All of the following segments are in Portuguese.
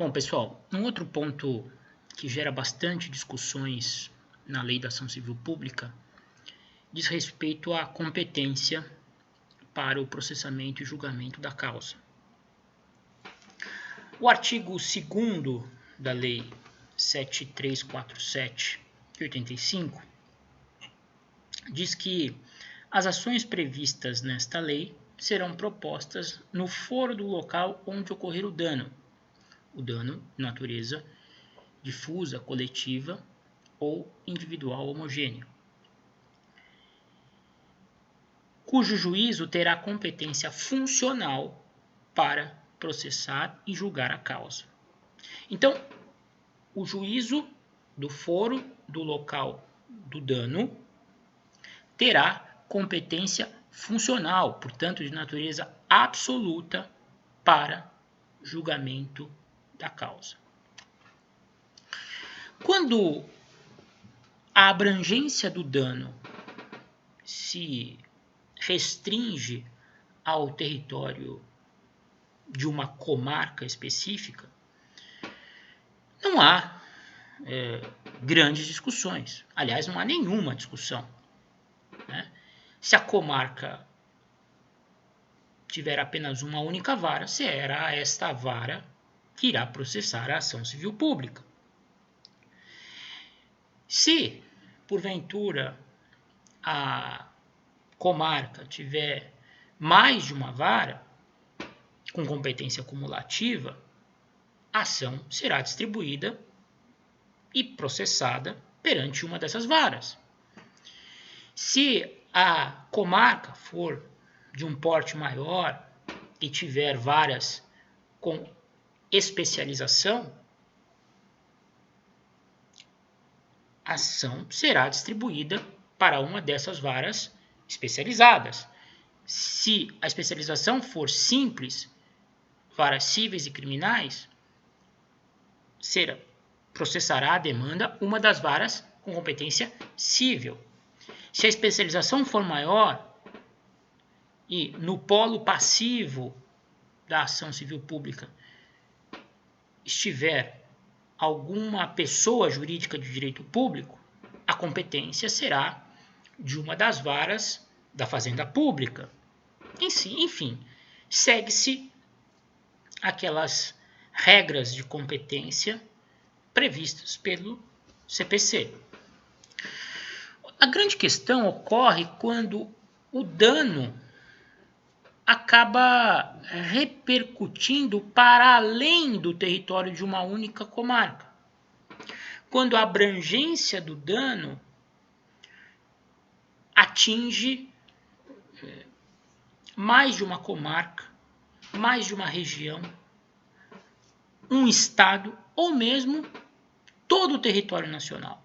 Bom, pessoal, um outro ponto que gera bastante discussões na Lei da Ação Civil Pública diz respeito à competência para o processamento e julgamento da causa. O artigo 2º da Lei 7347 de 85 diz que as ações previstas nesta lei serão propostas no foro do local onde ocorrer o dano de natureza difusa, coletiva ou individual homogênea, cujo juízo terá competência funcional para processar e julgar a causa. Então, o juízo do foro do local do dano terá competência funcional, portanto, de natureza absoluta para julgamento da causa. Quando a abrangência do dano se restringe ao território de uma comarca específica, não há grandes discussões. Aliás, não há nenhuma discussão. Né? Se a comarca tiver apenas uma única vara, será esta vara que irá processar a ação civil pública. Se, porventura, a comarca tiver mais de uma vara, com competência cumulativa, a ação será distribuída e processada perante uma dessas varas. Se a comarca for de um porte maior e tiver varas com especialização, a ação será distribuída para uma dessas varas especializadas. Se a especialização for simples, varas cíveis e criminais, processará a demanda uma das varas com competência cível. Se a especialização for maior e no polo passivo da ação civil pública estiver alguma pessoa jurídica de direito público, a competência será de uma das varas da Fazenda Pública. Enfim, segue-se aquelas regras de competência previstas pelo CPC. A grande questão ocorre quando o dano acaba repercutindo para além do território de uma única comarca. Quando a abrangência do dano atinge mais de uma comarca, mais de uma região, um estado ou mesmo todo o território nacional.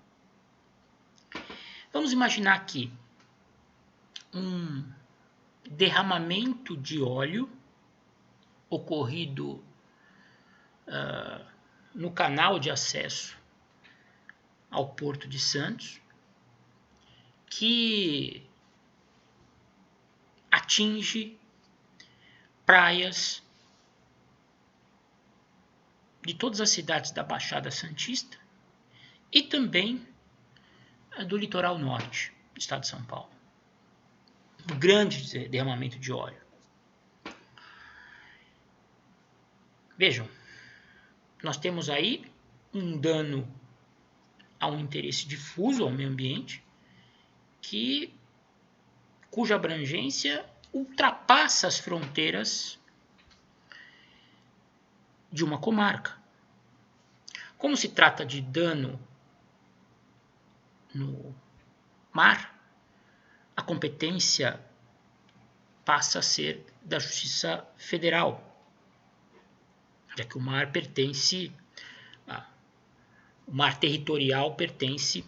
Vamos imaginar aqui um derramamento de óleo ocorrido no canal de acesso ao Porto de Santos, que atinge praias de todas as cidades da Baixada Santista e também do litoral norte do estado de São Paulo. Um grande derramamento de óleo. Vejam, nós temos aí um dano a um interesse difuso ao meio ambiente, cuja abrangência ultrapassa as fronteiras de uma comarca. Como se trata de dano no mar, a competência passa a ser da Justiça Federal, já que o mar territorial pertence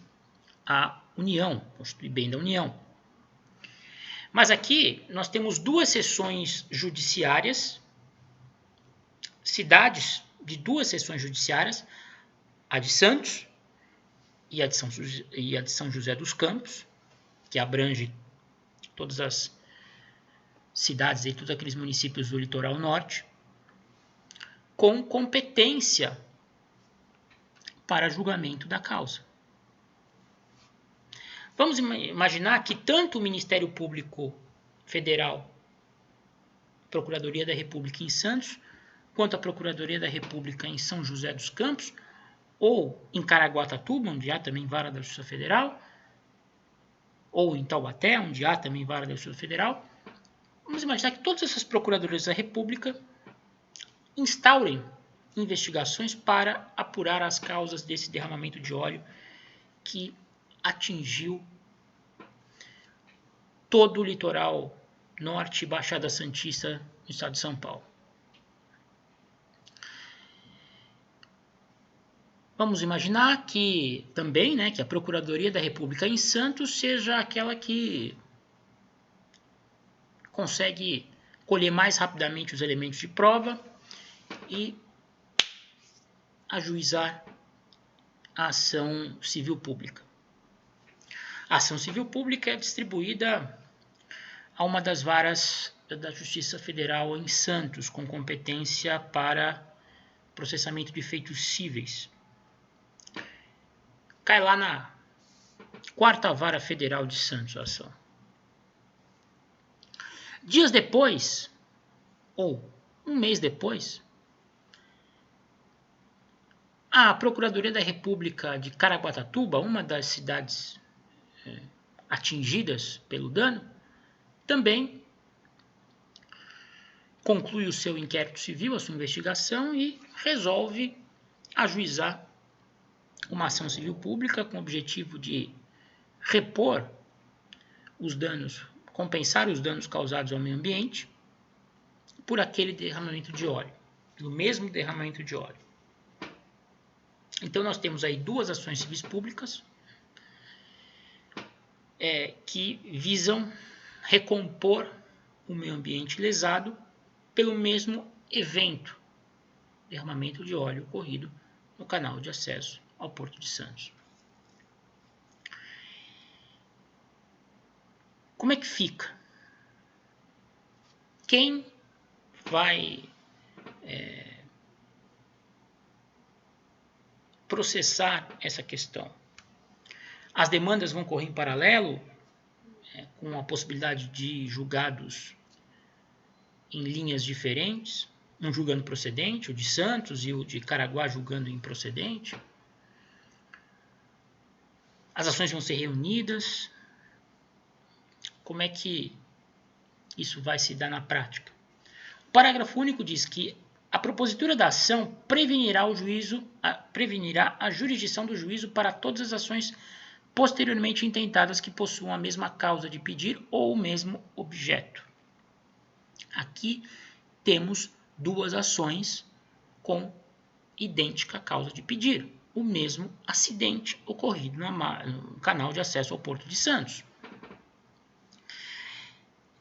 à União, constitui bem da União. Mas aqui nós temos duas seções judiciárias, cidades de duas seções judiciárias, a de Santos e a de São José dos Campos, que abrange todas as cidades e todos aqueles municípios do litoral norte, com competência para julgamento da causa. Vamos imaginar que tanto o Ministério Público Federal, Procuradoria da República em Santos, quanto a Procuradoria da República em São José dos Campos, ou em Caraguatatuba, onde há também vara da Justiça Federal, ou em Taubaté, onde há também vara da Justiça Federal, vamos imaginar que todas essas Procuradorias da República instaurem investigações para apurar as causas desse derramamento de óleo que atingiu todo o litoral norte e Baixada Santista no estado de São Paulo. Vamos imaginar que também, que a Procuradoria da República em Santos seja aquela que consegue colher mais rapidamente os elementos de prova e ajuizar a ação civil pública. A ação civil pública é distribuída a uma das varas da Justiça Federal em Santos, com competência para processamento de feitos cíveis. Cai lá na 4ª Vara Federal de Santos a ação. Dias depois, ou um mês depois, a Procuradoria da República de Caraguatatuba, uma das cidades atingidas pelo dano, também conclui o seu inquérito civil, a sua investigação, e resolve ajuizar uma ação civil pública com o objetivo de repor os danos, compensar os danos causados ao meio ambiente por aquele derramamento de óleo, pelo mesmo derramamento de óleo. Então nós temos aí 2 ações civis públicas que visam recompor o meio ambiente lesado pelo mesmo evento, derramamento de óleo ocorrido no canal de acesso ao Porto de Santos. Como é que fica? Quem vai processar essa questão? As demandas vão correr em paralelo, com a possibilidade de julgados em linhas diferentes, um julgando procedente, o de Santos, e o de Caraguá julgando improcedente. As ações vão ser reunidas. Como é que isso vai se dar na prática? O parágrafo único diz que a propositura da ação prevenirá a jurisdição do juízo para todas as ações posteriormente intentadas que possuam a mesma causa de pedir ou o mesmo objeto. Aqui temos 2 ações com idêntica causa de pedir, o mesmo acidente ocorrido no canal de acesso ao Porto de Santos.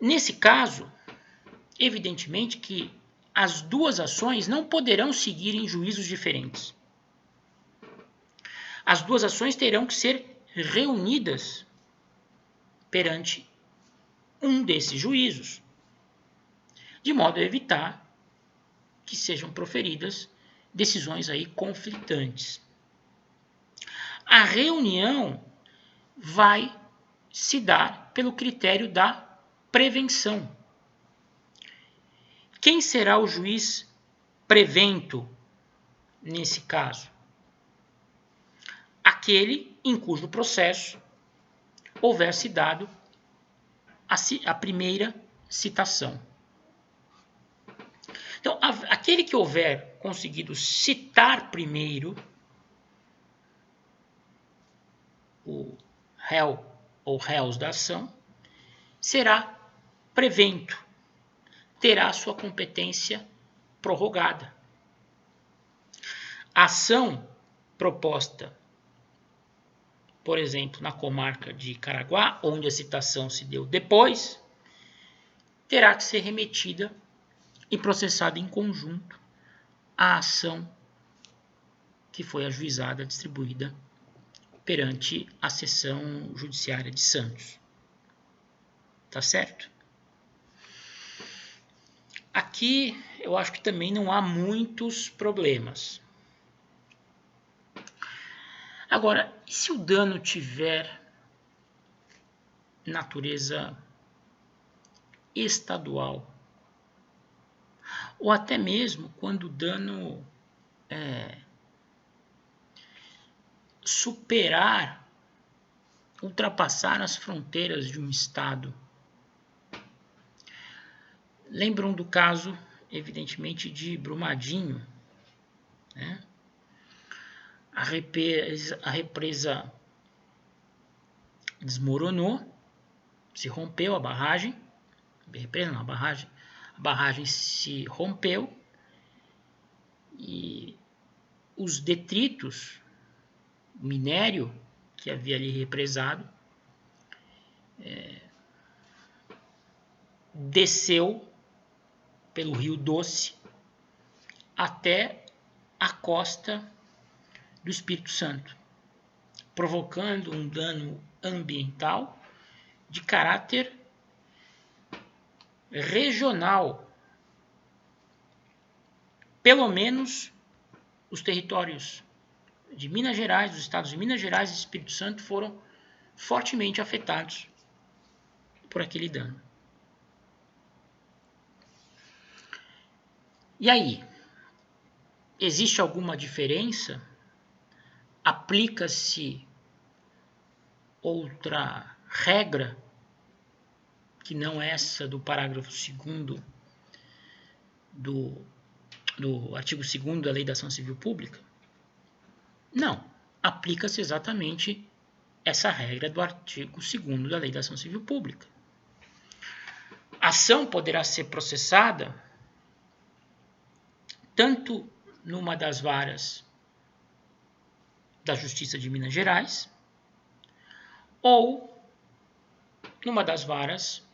Nesse caso, evidentemente que as 2 ações não poderão seguir em juízos diferentes. As 2 ações terão que ser reunidas perante um desses juízos, de modo a evitar que sejam proferidas decisões aí conflitantes. A reunião vai se dar pelo critério da prevenção. Quem será o juiz prevento nesse caso? Aquele em cujo processo houver se dado a primeira citação. Então, aquele que houver conseguido citar primeiro o réu ou réus da ação será prevento, terá sua competência prorrogada. A ação proposta, por exemplo, na comarca de Caraguá, onde a citação se deu depois, terá que ser remetida e processada em conjunto à ação que foi ajuizada, distribuída perante a seção judiciária de Santos. Tá certo? Aqui eu acho que também não há muitos problemas. Agora, e se o dano tiver natureza estadual? Ou até mesmo quando o dano ultrapassar as fronteiras de um estado. Lembram do caso, evidentemente, de Brumadinho, né? A represa desmoronou, se rompeu a barragem, a barragem se rompeu e os detritos, o minério que havia ali represado, desceu pelo Rio Doce até a costa do Espírito Santo, provocando um dano ambiental de caráter regional. Pelo menos os territórios de Minas Gerais, os estados de Minas Gerais e Espírito Santo foram fortemente afetados por aquele dano. E aí? Existe alguma diferença? Aplica-se outra regra que não essa do parágrafo 2º do artigo 2º da Lei da Ação Civil Pública? Não. Aplica-se exatamente essa regra do artigo 2º da Lei da Ação Civil Pública. A ação poderá ser processada tanto numa das varas da Justiça de Minas Gerais ou numa das varas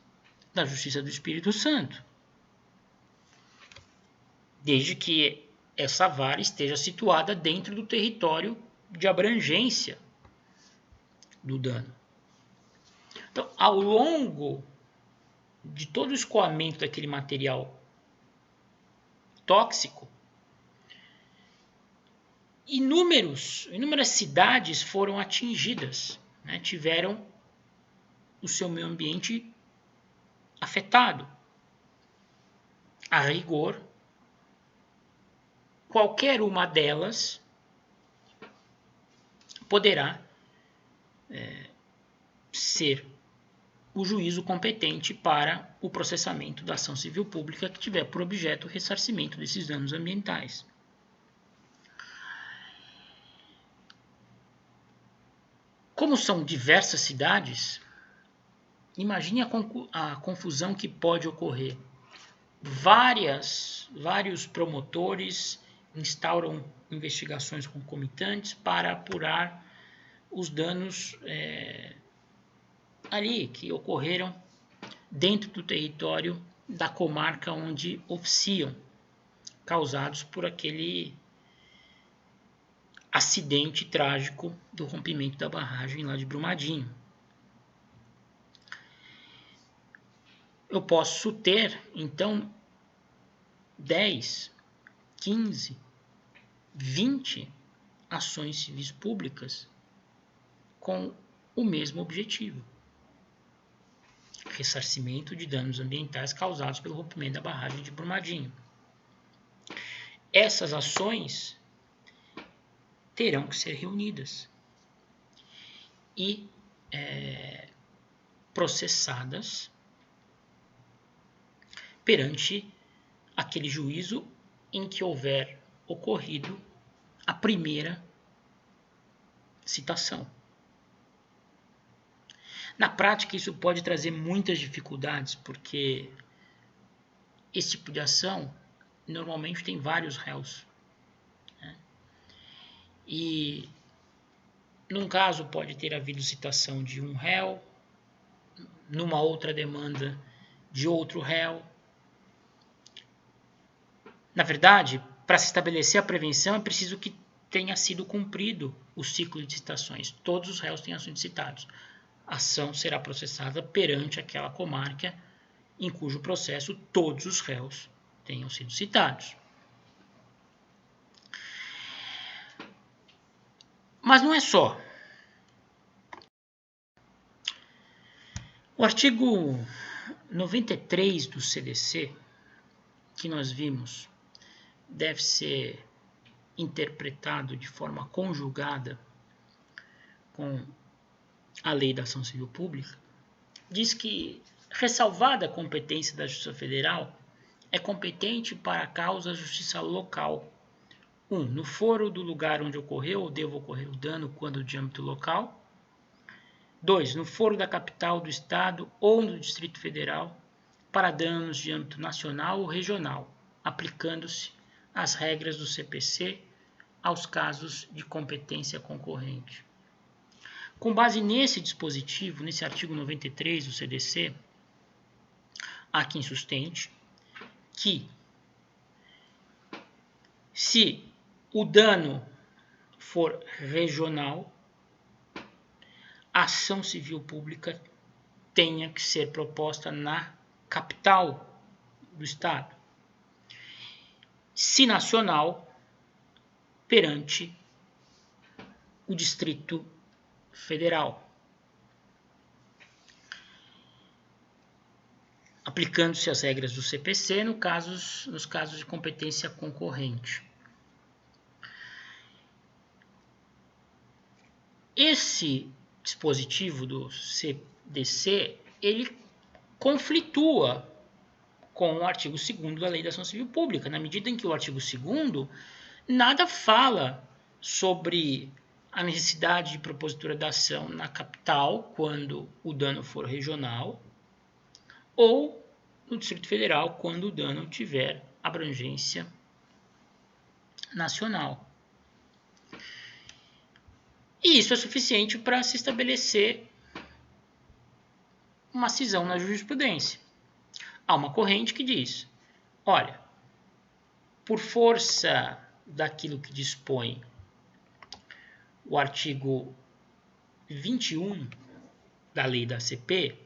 da Justiça do Espírito Santo, desde que essa vara esteja situada dentro do território de abrangência do dano. Então, ao longo de todo o escoamento daquele material tóxico, inúmeras cidades foram atingidas, né? Tiveram o seu meio ambiente afetado. A rigor, qualquer uma delas poderá ser o juízo competente para o processamento da ação civil pública que tiver por objeto o ressarcimento desses danos ambientais. Como são diversas cidades, imagine a confusão que pode ocorrer. Vários promotores instauram investigações concomitantes para apurar os danos ali que ocorreram dentro do território da comarca onde oficiam, causados por aquele acidente trágico do rompimento da barragem lá de Brumadinho. Eu posso ter, então, 10, 15, 20 ações civis públicas com o mesmo objetivo: ressarcimento de danos ambientais causados pelo rompimento da barragem de Brumadinho. Essas ações terão que ser reunidas e processadas perante aquele juízo em que houver ocorrido a primeira citação. Na prática, isso pode trazer muitas dificuldades, porque esse tipo de ação normalmente tem vários réus, né? E num caso pode ter havido citação de um réu, numa outra demanda de outro réu. Na verdade, para se estabelecer a prevenção é preciso que tenha sido cumprido o ciclo de citações. Todos os réus tenham sido citados. A ação será processada perante aquela comarca em cujo processo todos os réus tenham sido citados. Mas não é só. O artigo 93 do CDC, que nós vimos, deve ser interpretado de forma conjugada com a Lei da Ação Civil Pública, diz que, ressalvada a competência da Justiça Federal, é competente para a causa a Justiça Local. 1. No foro do lugar onde ocorreu ou deva ocorrer o dano quando de âmbito local. 2. No foro da capital do Estado ou do Distrito Federal, para danos de âmbito nacional ou regional, aplicando-se as regras do CPC aos casos de competência concorrente. Com base nesse dispositivo, nesse artigo 93 do CDC, há quem sustente que, se o dano for regional, a ação civil pública tenha que ser proposta na capital do Estado. Se nacional, perante o Distrito Federal, aplicando-se as regras do CPC nos casos de competência concorrente. Esse dispositivo do CDC, ele conflitua com o artigo 2º da Lei da Ação Civil Pública, na medida em que o artigo 2º nada fala sobre a necessidade de propositura da ação na capital, quando o dano for regional, ou no Distrito Federal, quando o dano tiver abrangência nacional. E isso é suficiente para se estabelecer uma cisão na jurisprudência. Há uma corrente que diz, olha, por força daquilo que dispõe o artigo 21 da lei da ACP,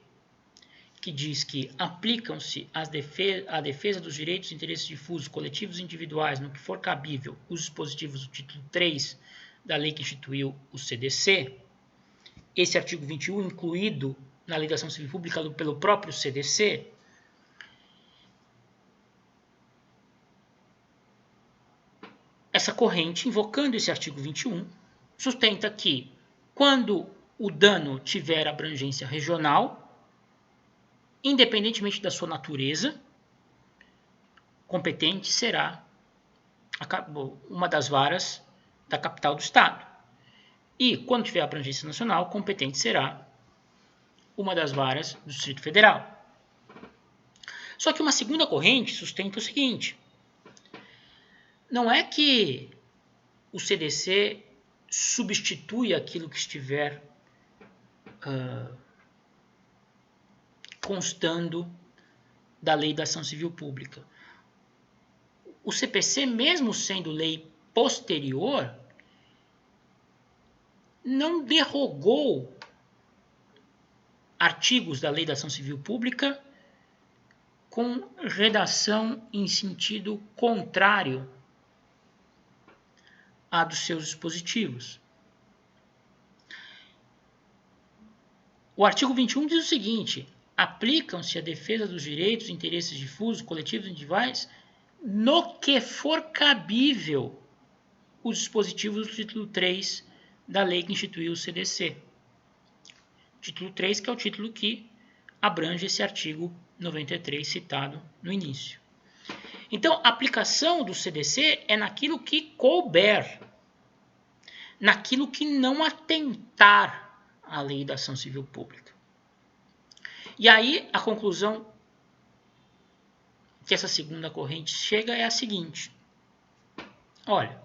que diz que aplicam-se à defesa dos direitos e interesses difusos, coletivos e individuais, no que for cabível, os dispositivos do título 3 da lei que instituiu o CDC, esse artigo 21 incluído na Lei da Ação Civil Pública pelo próprio CDC, essa corrente, invocando esse artigo 21, sustenta que, quando o dano tiver abrangência regional, independentemente da sua natureza, competente será uma das varas da capital do Estado. E, quando tiver abrangência nacional, competente será uma das varas do Distrito Federal. Só que uma segunda corrente sustenta o seguinte: não é que o CDC substitui aquilo que estiver constando da Lei da Ação Civil Pública. O CPC, mesmo sendo lei posterior, não derrogou artigos da Lei da Ação Civil Pública com redação em sentido contrário à dos seus dispositivos. O artigo 21 diz o seguinte: aplicam-se à defesa dos direitos e interesses difusos, coletivos e individuais, no que for cabível os dispositivos do título 3 da lei que instituiu o CDC. Título 3, que é o título que abrange esse artigo 93 citado no início. Então, a aplicação do CDC é naquilo que couber, naquilo que não atentar à Lei da Ação Civil Pública. E aí, a conclusão que essa segunda corrente chega é a seguinte: olha,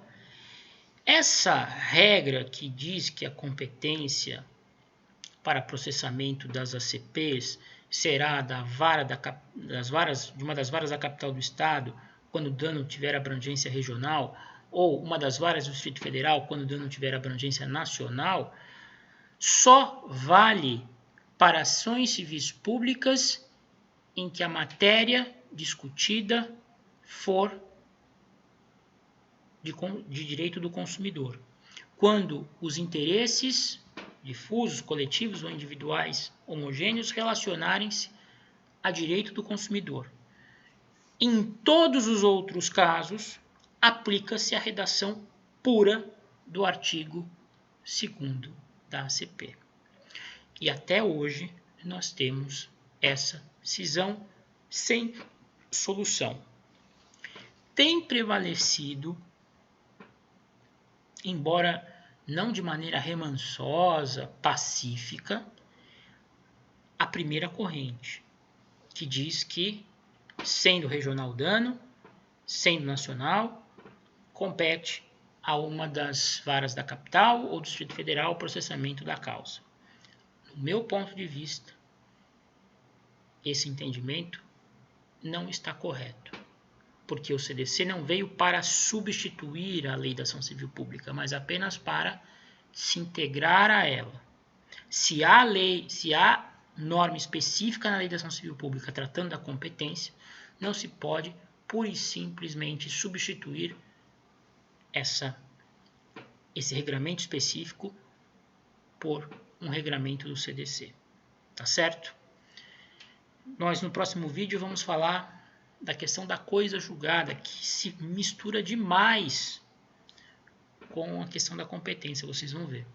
essa regra que diz que a competência para processamento das ACPs será de uma das varas da capital do Estado, quando o dano tiver abrangência regional, ou uma das varas do Distrito Federal, quando o dano tiver abrangência nacional, só vale para ações civis públicas em que a matéria discutida for de direito do consumidor. Quando os interesses difusos, coletivos ou individuais homogêneos relacionarem-se a direito do consumidor. Em todos os outros casos, aplica-se a redação pura do artigo 2º da ACP. E até hoje nós temos essa cisão sem solução. Tem prevalecido, embora não de maneira remansosa, pacífica, a primeira corrente, que diz que, sendo regional dano, sendo nacional, compete a uma das varas da capital ou do Distrito Federal o processamento da causa. Do meu ponto de vista, esse entendimento não está correto, porque o CDC não veio para substituir a Lei da Ação Civil Pública, mas apenas para se integrar a ela. Se há norma específica na Lei da Ação Civil Pública tratando da competência, não se pode pura e simplesmente substituir esse regramento específico por um regramento do CDC. Tá certo? Nós no próximo vídeo vamos falar da questão da coisa julgada, que se mistura demais com a questão da competência, vocês vão ver.